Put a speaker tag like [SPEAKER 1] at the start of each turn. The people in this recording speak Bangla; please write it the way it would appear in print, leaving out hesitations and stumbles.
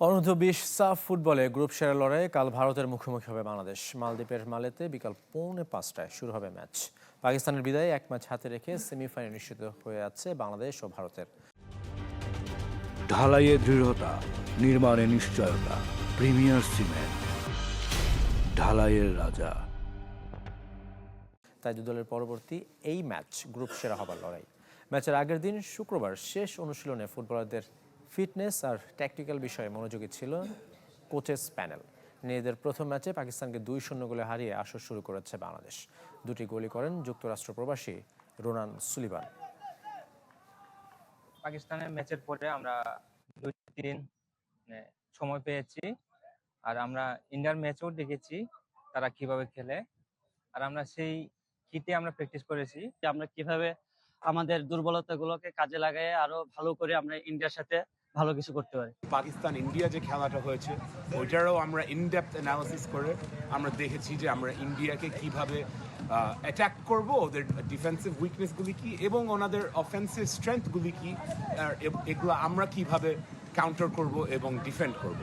[SPEAKER 1] অনূর্ধ্ব-20 সাফ ফুটবলে গ্রুপ সেরা লড়াইয়ে কাল ভারতের মুখোমুখি হবে বাংলাদেশ। মালদ্বীপের মালেতে বিকাল 4:45টায় শুরু হবে ম্যাচ। পাকিস্তানের বিদায়ে এক ম্যাচ হাতে রেখে সেমিফাইনাল নিশ্চিত হয়ে আছে বাংলাদেশ ও ভারতের।
[SPEAKER 2] ঢালাইয়ে দৃঢ়তা, নির্মাণে নিশ্চয়তা, প্রিমিয়ার সিমেন্ট, ঢালাইয়ের রাজা।
[SPEAKER 1] তাই দুই দলের পরবর্তী এই ম্যাচ গ্রুপ সেরা হবার লড়াই। ম্যাচের আগের দিন শুক্রবার শেষ অনুশীলনে ফুটবলারদের ফিটনেস আর ট্যাকটিক্যাল বিষয়ে মনোযোগী ছিল কোচেস প্যানেল। নিজেদের প্রথম ম্যাচে পাকিস্তানকে 2-0 গোলে হারিয়ে আসর শুরু করেছে বাংলাদেশ। দুটি গোলই করেন যুক্তরাষ্ট্র প্রবাসী রোনান সুলিভান।
[SPEAKER 3] পাকিস্তানের ম্যাচের পরে আমরা 2-3 দিন সময় পেয়েছি, আর আমরা ইন্ডিয়ার ম্যাচও দেখেছি তারা কিভাবে খেলে, আর আমরা সেই কিটে আমরা প্র্যাকটিস করেছি
[SPEAKER 4] যে আমরা কিভাবে আমাদের দুর্বলতাগুলোকে কাজে লাগায় আরো ভালো করে আমরা ইন্ডিয়ার সাথে ভালো কিছু করতে পারি।
[SPEAKER 5] পাকিস্তান ইন্ডিয়া যে খেলাটা হয়েছে ওইটারও আমরা ইনডেপথ অ্যানালিসিস করে আমরা দেখেছি যে আমরা ইন্ডিয়াকে কিভাবে অ্যাটাক করব, ওদের ডিফেন্সিভ উইকনেসগুলি কি এবং ওনাদের অফেন্সিভ স্ট্রেংথগুলি কি, এগুলো আমরা কিভাবে কাউন্টার করব এবং ডিফেন্ড করব।